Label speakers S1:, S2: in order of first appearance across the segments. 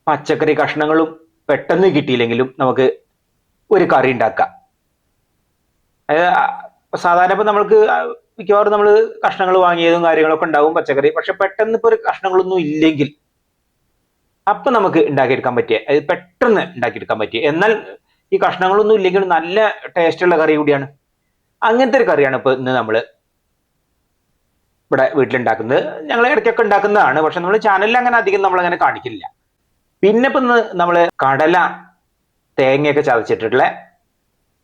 S1: പച്ചക്കറി കഷ്ണങ്ങളും പെട്ടെന്ന് കിട്ടിയില്ലെങ്കിലും നമുക്ക് ഒരു കറി ഉണ്ടാക്കാം. സാധാരണ ഇപ്പൊ നമ്മൾക്ക് മിക്കവാറും നമ്മൾ കഷ്ണങ്ങൾ വാങ്ങിയതും കാര്യങ്ങളൊക്കെ ഉണ്ടാവും പച്ചക്കറി. പക്ഷെ പെട്ടെന്ന് ഇപ്പൊ ഒരു കഷ്ണങ്ങളൊന്നും ഇല്ലെങ്കിൽ അപ്പൊ നമുക്ക് ഉണ്ടാക്കിയെടുക്കാൻ പറ്റിയ, അത് പെട്ടെന്ന് ഉണ്ടാക്കിയെടുക്കാൻ പറ്റിയ, എന്നാൽ ഈ കഷ്ണങ്ങളൊന്നും ഇല്ലെങ്കിൽ നല്ല ടേസ്റ്റ് ഉള്ള കറി കൂടിയാണ്. അങ്ങനത്തെ ഒരു കറിയാണ് ഇപ്പൊ ഇന്ന് നമ്മൾ ഇവിടെ വീട്ടിലുണ്ടാക്കുന്നത്. ഞങ്ങൾ ഇടയ്ക്കൊക്കെ ഉണ്ടാക്കുന്നതാണ്, പക്ഷെ നമ്മൾ ചാനലിൽ അങ്ങനെ അധികം നമ്മൾ അങ്ങനെ കാണിക്കില്ല. പിന്നെ ഇപ്പൊ ഇന്ന് നമ്മൾ കടല തേങ്ങയൊക്കെ ചതച്ചിട്ടുള്ള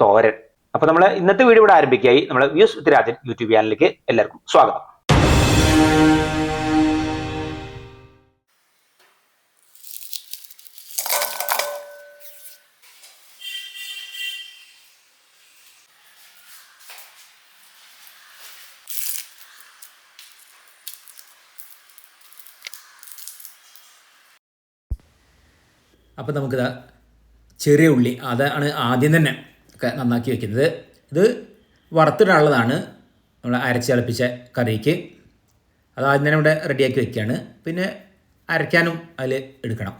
S1: തോരൻ. അപ്പൊ നമ്മൾ ഇന്നത്തെ വീഡിയോ ഇവിടെ ആരംഭിക്കായി. നമ്മൾ വ്യൂസ് വിത്ത് രാജൻ യൂട്യൂബ് ചാനലിലേക്ക് എല്ലാവർക്കും സ്വാഗതം.
S2: അപ്പോൾ നമുക്കിതാ ചെറിയ ഉള്ളി അതാണ് ആദ്യം തന്നെ ഒക്കെ നന്നാക്കി വെക്കുന്നത്. ഇത് വറുത്തിടാനുള്ളതാണ്, നമ്മൾ അരച്ചളപ്പിച്ച കറിക്ക്. അത് ആദ്യം തന്നെ ഇവിടെ റെഡിയാക്കി വെക്കുകയാണ്. പിന്നെ അരയ്ക്കാനും അതിൽ എടുക്കണം.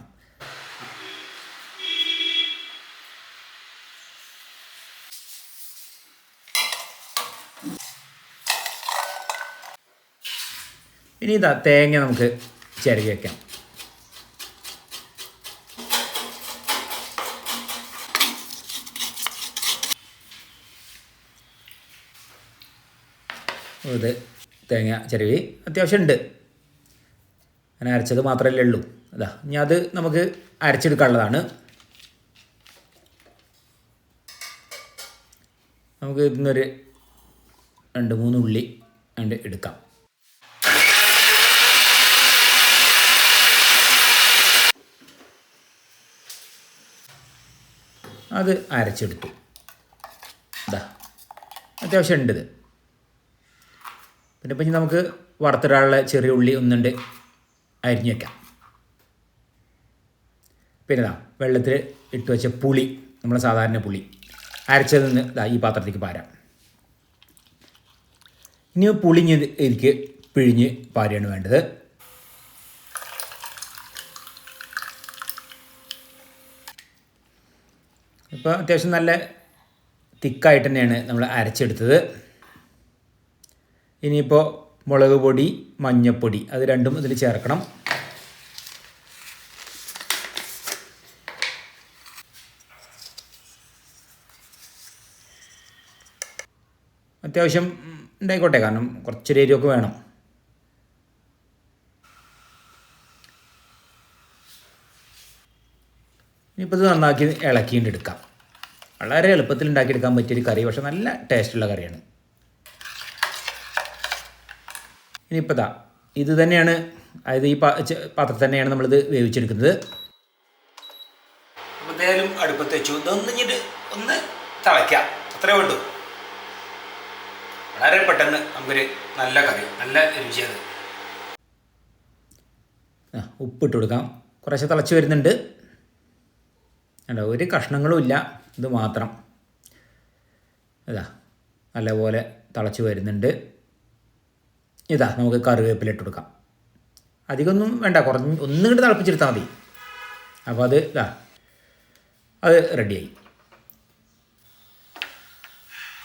S2: ഇനി ഇതാ തേങ്ങ നമുക്ക് ചിരകി വയ്ക്കാം. ഇത് തേങ്ങ ചിരവി അത്യാവശ്യം ഉണ്ട്, അങ്ങനെ അരച്ചത് മാത്രമല്ലേ ഉള്ളൂ. അതാ ഇനി അത് നമുക്ക് അരച്ചെടുക്കാനുള്ളതാണ്. നമുക്ക് ഇന്നൊരു 2-3 ഉള്ളി കണ്ട് എടുക്കാം. അത് അരച്ചെടുത്തു. ഇതാ അത്യാവശ്യം ഉണ്ട് ഇത്. പിന്നെ ഇപ്പം നമുക്ക് വറുത്തിടാനുള്ള ചെറിയ ഉള്ളി ഒന്നുണ്ട് അരിഞ്ഞു വയ്ക്കാം. പിന്നെ ഇതാ വെള്ളത്തിൽ ഇട്ട് വെച്ച പുളി, നമ്മൾ സാധാരണ പുളി അരച്ചതിൽ നിന്ന് ഇതാ ഈ പാത്രത്തേക്ക് പാരാം. ഇനി പുളിഞ്ഞ് എനിക്ക് പിഴിഞ്ഞ് പാരുകയാണ് വേണ്ടത്. ഇപ്പോൾ അത്യാവശ്യം നല്ല തിക്കായിട്ട് തന്നെയാണ് നമ്മൾ അരച്ചെടുത്തത്. ഇനിയിപ്പോൾ മുളക് പൊടി, മഞ്ഞൾപ്പൊടി അത് രണ്ടും ഇതിൽ ചേർക്കണം. അത്യാവശ്യം ഉണ്ടായിക്കോട്ടെ, കാരണം കുറച്ചൊരു എരിവൊക്കെ വേണം. ഇനിയിപ്പോൾ ഇത് നന്നാക്കി ഇളക്കിയിട്ട് എടുക്കാം. വളരെ എളുപ്പത്തിൽ ഉണ്ടാക്കിയെടുക്കാൻ പറ്റിയൊരു കറി, പക്ഷെ നല്ല ടേസ്റ്റുള്ള കറിയാണ്. ഇനിയിപ്പോൾ ഇതാ ഇത് തന്നെയാണ്, അതായത് ഈ പാത്രത്തിൽ തന്നെയാണ് നമ്മളിത് വേവിച്ചെടുക്കുന്നത്. അപ്പോൾ എന്തായാലും അടുപ്പത്ത് വെച്ചു. ഇതൊന്നിഞ്ഞിട്ട് ഒന്ന് തിളയ്ക്കാം, അത്രേ വേണ്ടു. വളരെ പെട്ടെന്ന് നമുക്കൊരു നല്ല കറി, നല്ല രുചിയാണ്. ഉപ്പിട്ട് കൊടുക്കാം. കുറേശ്ശെ തിളച്ച് വരുന്നുണ്ട്. അല്ല ഒരു കഷ്ണങ്ങളും ഇല്ല, ഇത് മാത്രം. ഇതാ നല്ലപോലെ തിളച്ച് വരുന്നുണ്ട്. ഇതാ നമുക്ക് കറിവേപ്പില ഇട്ട് കൊടുക്കാം. അധികമൊന്നും വേണ്ട, ഒന്നും കൂടി തിളപ്പിച്ചെടുത്താൽ മതി. അപ്പോൾ അത് ഇതാ അത് റെഡിയായി.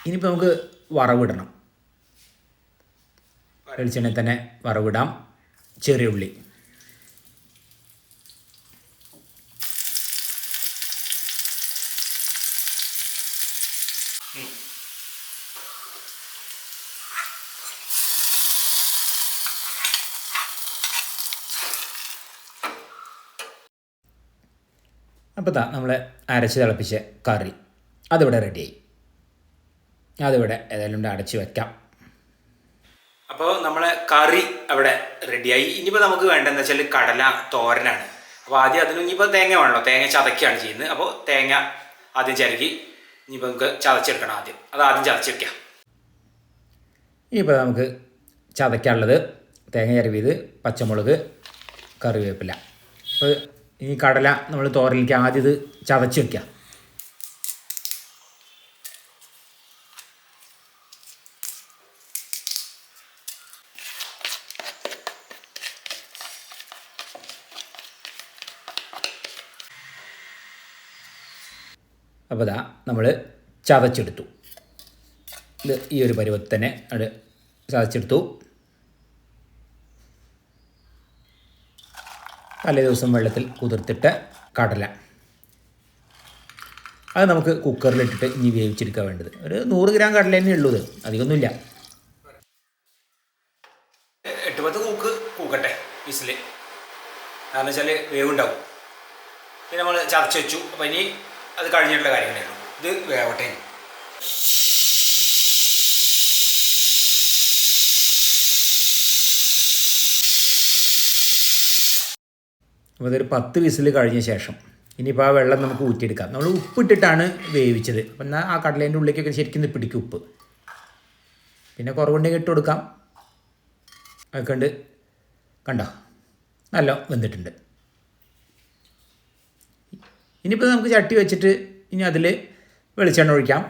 S2: ഇനിയിപ്പോൾ നമുക്ക് വറവിടണം. വെളിച്ചെണ്ണയിൽ തന്നെ വറവിടാം. ചെറിയ ഉള്ളി, അപ്പോൾ ഇതാ നമ്മൾ അരച്ച് തിളപ്പിച്ച കറി അതിവിടെ റെഡിയായി. അതിവിടെ ഏതായാലും അടച്ച് വയ്ക്കാം. അപ്പോൾ നമ്മളെ കറി അവിടെ റെഡിയായി. ഇനിയിപ്പോൾ നമുക്ക് വേണ്ടതെന്ന് വെച്ചാൽ കടല തോരനാണ്. അപ്പോൾ ആദ്യം അതിന് ഇനിയിപ്പോൾ തേങ്ങ വേണമല്ലോ, തേങ്ങ ചതക്കുകയാണ് ചെയ്യുന്നത്. അപ്പോൾ തേങ്ങ ആദ്യം ചിരകി ഇനിയിപ്പോൾ നമുക്ക് ചതച്ചെടുക്കണം. അത് ആദ്യം ചതച്ചെടുക്കാം. ഇനിയിപ്പോൾ നമുക്ക് ചതയ്ക്കാനുള്ളത് തേങ്ങ ചിരവിയത്, പച്ചമുളക്, കറിവേപ്പില. അപ്പോൾ ഈ കടല നമ്മൾ തോരനിലേക്ക് ആദ്യം ഇത് ചതച്ച് വയ്ക്കുക. അപ്പോൾ ഇതാ നമ്മൾ ചതച്ചെടുത്തു. ഇത് ഈ ഒരു പരുവത്തിൽ തന്നെ അത് ചതച്ചെടുത്തു. തലേ ദിവസം വെള്ളത്തിൽ കുതിർത്തിട്ട് കടല അത് നമുക്ക് കുക്കറിലിട്ടിട്ട് ഇനി വേവിച്ചെടുക്കാൻ വേണ്ടത്. ഒരു 100 ഗ്രാം കടല തന്നെ ഉള്ളത്, അധികമൊന്നുമില്ല. 8-10 കൂക്കട്ടെ വിസിൽ, കാരണം വെച്ചാൽ വേവുണ്ടാവും. പിന്നെ നമ്മൾ ചതച്ച് വെച്ചു. അപ്പോൾ ഇനി അത് കഴിഞ്ഞിട്ടുള്ള കാര്യങ്ങളാണ്. ഇത് വേവട്ടെ. അപ്പോൾ അതൊരു 10 വിസിൽ കഴിഞ്ഞ ശേഷം ഇനിയിപ്പോൾ ആ വെള്ളം നമുക്ക് ഊറ്റിയെടുക്കാം. നമ്മൾ ഉപ്പിട്ടിട്ടാണ് വേവിച്ചത്. അപ്പം എന്നാൽ ആ കടലേൻ്റെ ഉള്ളിലേക്കൊക്കെ ശരിക്കും പിടിക്കും ഉപ്പ്. പിന്നെ കുറവുണ്ടെങ്കിൽ ഇട്ട് കൊടുക്കാം. അതൊക്കെ ഉണ്ട്, കണ്ടോ നല്ല വെന്തിട്ടുണ്ട്. ഇനിയിപ്പോൾ നമുക്ക് ചട്ടി വെച്ചിട്ട് ഇനി അതിൽ വെളിച്ചെണ്ണ ഒഴിക്കാം.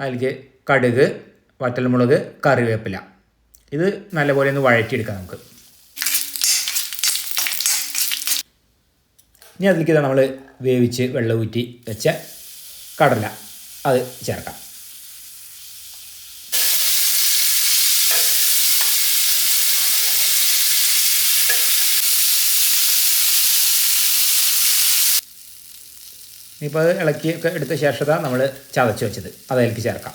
S2: അതിലേക്ക് കടുക്, വറ്റൽമുളക്, കറിവേപ്പില ഇത് നല്ലപോലെ ഒന്ന് വഴറ്റിയെടുക്കാം നമുക്ക്. ഇനി അതിലേക്ക് നമ്മൾ വേവിച്ച് വെള്ളം ഊറ്റി വെച്ച കടല അത് ചേർക്കാം. ഇനിയിപ്പോൾ അത് ഇളക്കിയൊക്കെ എടുത്ത ശേഷം നമ്മൾ ചതച്ച് വെച്ചത് അതിലേക്ക് ചേർക്കാം.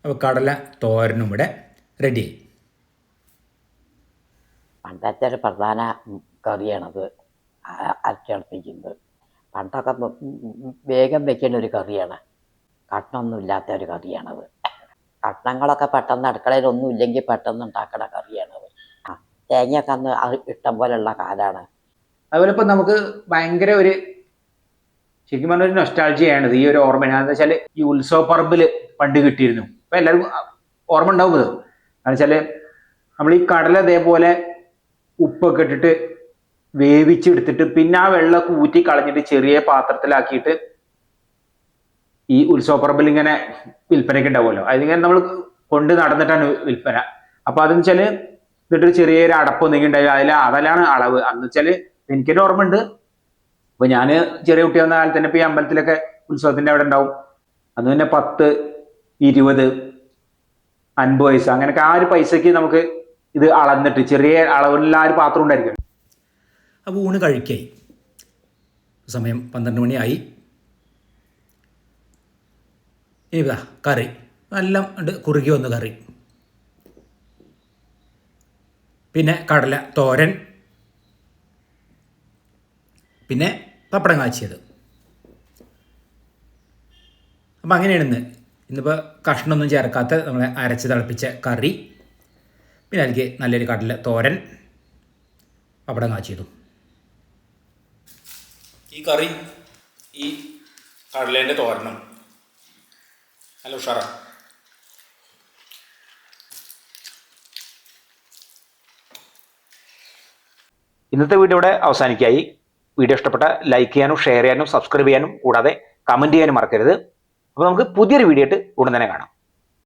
S2: അപ്പോൾ കടല തോരനും ഇവിടെ റെഡിയായി.
S3: പണ്ടത്തെ ഒരു പ്രധാന കറിയാണത് അരച്ചടപ്പിക്കുന്നത്. പണ്ടൊക്കെ വേഗം വെക്കുന്ന ഒരു കറിയാണ്, കഷ്ണമൊന്നും ഇല്ലാത്ത ഒരു കറിയാണത്. കഷ്ണങ്ങളൊക്കെ പെട്ടെന്ന് അടുക്കളയിലൊന്നും ഇല്ലെങ്കിൽ പെട്ടെന്ന് ഉണ്ടാക്കുന്ന കറിയാണത്. തേങ്ങയൊക്കെ അന്ന് ഇഷ്ടം പോലെയുള്ള കാലമാണ്.
S1: അതുപോലെ ഇപ്പം നമുക്ക് ഭയങ്കര ഒരു ശരിക്കും പറഞ്ഞ ഒരു നൊസ്റ്റാൾജിയാണിത്, ഈ ഒരു ഓർമ്മ. എന്താ വെച്ചാൽ ഈ ഉത്സവ പറമ്പിൽ പണ്ട് കിട്ടിയിരുന്നു. അപ്പം എല്ലാവരും ഓർമ്മ ഉണ്ടാവും ഇത്. എന്ന് വെച്ചാൽ നമ്മൾ ഈ കടല ഇതേപോലെ ഉപ്പൊക്കെ ഇട്ടിട്ട് വേവിച്ചെടുത്തിട്ട് പിന്നെ ആ വെള്ളമൊക്കെ ഊറ്റി കളഞ്ഞിട്ട് ചെറിയ പാത്രത്തിലാക്കിയിട്ട് ഈ ഉത്സവപ്പറമ്പിൽ ഇങ്ങനെ വിൽപ്പനയ്ക്ക് ഉണ്ടാവുമല്ലോ, അതിങ്ങനെ നമ്മൾ കൊണ്ട് നടന്നിട്ടാണ് വിൽപ്പന. അപ്പൊ അതെന്ന് വെച്ചാല് എന്നിട്ടൊരു ചെറിയൊരു അടപ്പ് എന്തെങ്കിലും ഉണ്ടായി അതിലാണ് അളവ്. അന്ന് വെച്ചാല് എനിക്കൊരു ഓർമ്മ ഉണ്ട്. അപ്പൊ ഞാന് ചെറിയ കുട്ടി വന്ന കാലത്ത് തന്നെ ഇപ്പൊ ഈ അമ്പലത്തിലൊക്കെ ഉത്സവത്തിന്റെ അവിടെ ഉണ്ടാവും. അന്ന് പിന്നെ 10, 20, 50 പൈസ അങ്ങനെയൊക്കെ ആ ഒരു പൈസക്ക് നമുക്ക് ഇത് അളന്നിട്ട് ചെറിയ അളവിലുള്ള ആ ഒരു പാത്രം ഉണ്ടായിരിക്കും.
S2: അപ്പോൾ ഊണ് കഴിക്കായി. സമയം 12 മണിയായി. ഇനി ഇതാ കറി നല്ല ഉണ്ട്, കുറുകി വന്നു കറി. പിന്നെ കടല തോരൻ, പിന്നെ പപ്പടം കാച്ചിയത്. അപ്പം അങ്ങനെയാണ് ഇന്നിപ്പോൾ കഷ്ണമൊന്നും ചേർക്കാത്ത നമ്മളെ അരച്ച് തിളപ്പിച്ച കറി, പിന്നെ അതിലേക്ക് നല്ലൊരു കടല തോരൻ, പപ്പടം കാച്ചിയതും. ഈ കറി ഈ കടലേൻ്റെ തോരനും നല്ല ഉഷാറാണ്.
S1: ഇന്നത്തെ വീഡിയോ ഇവിടെ അവസാനിക്കായി. വീഡിയോ ഇഷ്ടപ്പെട്ട ലൈക്ക് ചെയ്യാനും ഷെയർ ചെയ്യാനും സബ്സ്ക്രൈബ് ചെയ്യാനും കൂടാതെ കമന്റ് ചെയ്യാനും മറക്കരുത്. അപ്പോൾ നമുക്ക് പുതിയൊരു വീഡിയോ ആയിട്ട് ഉടൻ തന്നെ കാണാം.